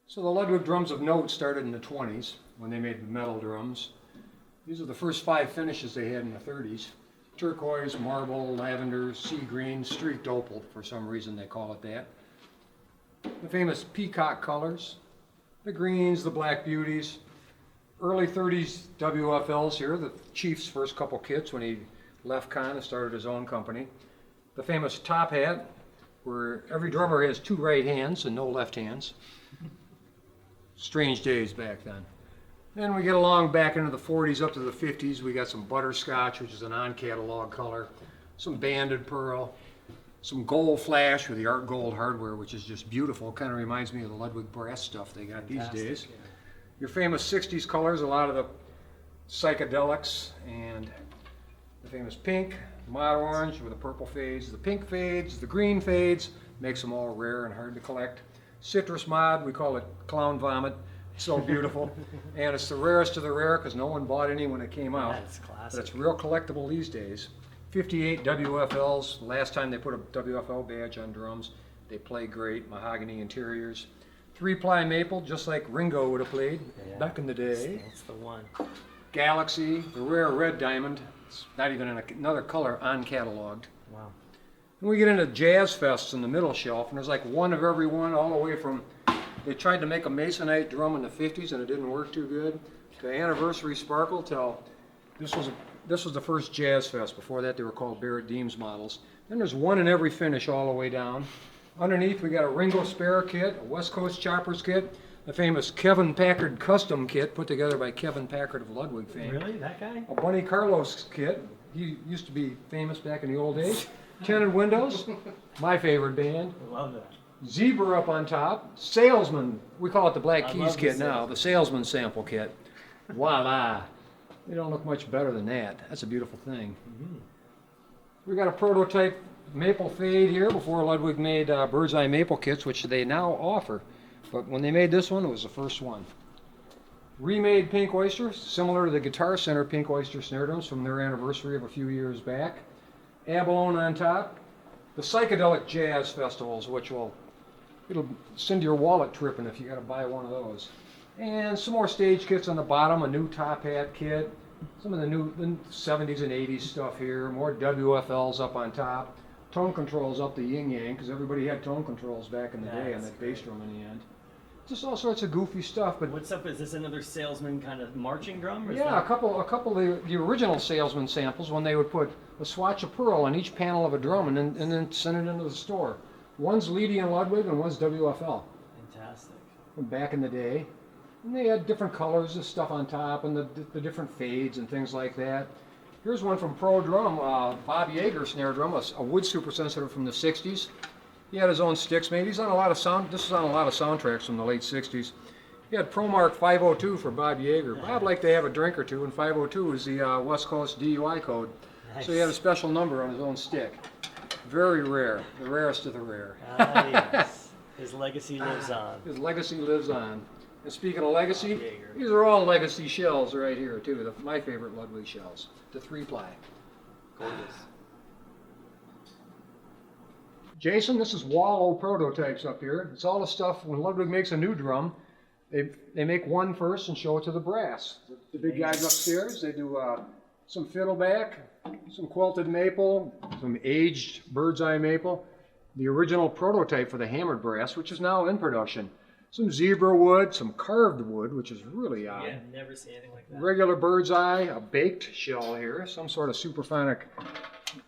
So the Ludwig drums of note started in the 20s when they made the metal drums. These are the first 5 finishes they had in the 30s. Turquoise, marble, lavender, sea green, streaked opal, for some reason they call it that. The famous peacock colors, the greens, the black beauties. Early 30s WFLs here, the Chief's first couple kits when he left Con and started his own company. The famous top hat, where every drummer has 2 right hands and no left hands. Strange days back then. Then we get along back into the 40s up to the 50s. We got some butterscotch, which is an on-catalog color, some banded pearl, some gold flash with the art gold hardware, which is just beautiful. Kind of reminds me of the Ludwig brass stuff they got these days. Yeah. Your famous 60s colors, a lot of the psychedelics, and the famous pink, mod orange with the purple fades, the pink fades, the green fades, makes them all rare and hard to collect. Citrus mod, we call it clown vomit. So beautiful. And it's the rarest of the rare because no one bought any when it came out. That's classic. But it's real collectible these days. 58 WFLs. Last time they put a WFL badge on drums. They play great. Mahogany interiors. 3-ply maple, just like Ringo would have played back in the day. That's the one. Galaxy, the rare red diamond. It's not even in another color on-cataloged. Wow. And we get into jazz fests in the middle shelf, and there's like one of every one all the way from, they tried to make a Masonite drum in the 50s and it didn't work too good, to Anniversary Sparkle, till this was the first jazz fest. Before that they were called Barrett Deems models. Then there's one in every finish all the way down. Underneath we got a Ringo Spare kit, a West Coast Choppers kit, the famous Kevin Packard custom kit put together by Kevin Packard of Ludwig fame. Really? That guy? A Bunny Carlos kit. He used to be famous back in the old days. Tinted windows, my favorite band. I love that. Zebra up on top. Salesman, we call it the Black I Keys love kit the now, the Salesman sample kit. Voila. They don't look much better than that. That's a beautiful thing. We got a prototype maple fade here before Ludwig made bird's eye maple kits, which they now offer. But when they made this one, it was the first one. Remade Pink Oyster, similar to the Guitar Center Pink Oyster snare drums from their anniversary of a few years back. Abalone on top. The psychedelic jazz festivals, which it'll send your wallet tripping if you got to buy one of those. And some more stage kits on the bottom, a new top hat kit, some of the new 70s and 80s stuff here, more WFLs up on top, tone controls up the yin-yang, because everybody had tone controls back in the day on that bass drum in the end. Just all sorts of goofy stuff. But what's up? Is this another Salesman kind of marching drum? Or yeah, a couple of the original Salesman samples when they would put a swatch of pearl on each panel of a drum and then send it into the store. One's Leedy and Ludwig and one's WFL. Fantastic. From back in the day. And they had different colors of stuff on top and the different fades and things like that. Here's one from Pro Drum, Bob Yeager snare drum, a wood super sensitive from the 60s. He had his own sticks made. He's on a lot of this is on a lot of soundtracks from the late 60s. He had ProMark 502 for Bob Yeager. Bob liked to have a drink or two, and 502 is the West Coast DUI code. Nice. So he had a special number on his own stick. Very rare, the rarest of the rare. Yes. His legacy lives on. His legacy lives on. And speaking of legacy, these are all legacy shells right here too. My favorite Ludwig shells, the 3-ply. Gorgeous. Jason, this is Wallow prototypes up here. It's all the stuff when Ludwig makes a new drum, they make one first and show it to the brass. The big guys upstairs, they do some fiddleback, some quilted maple, some aged bird's eye maple, the original prototype for the hammered brass, which is now in production. Some zebra wood, some carved wood, which is really odd. Yeah, never seen anything like that. Regular bird's eye, a baked shell here, some sort of superphonic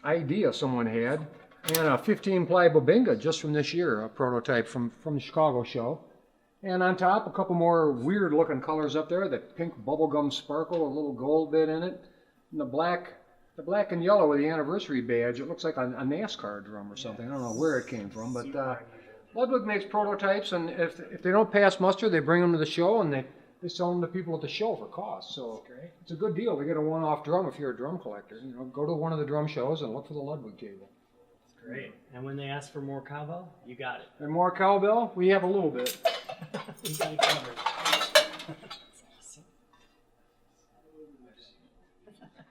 idea someone had. And a 15-ply Bobinga just from this year, a prototype from the Chicago show. And on top, a couple more weird-looking colors up there, the pink bubblegum sparkle, a little gold bit in it, and the black and yellow with the anniversary badge. It looks like a NASCAR drum or something. I don't know where it came from, but Ludwig makes prototypes, and if they don't pass muster, they bring them to the show, and they sell them to people at the show for cost. So it's a good deal to get a one-off drum if you're a drum collector. You know, go to one of the drum shows and look for the Ludwig table. Great. And when they ask for more cowbell, you got it. And more cowbell? We have a little bit. You got it covered. That's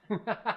awesome.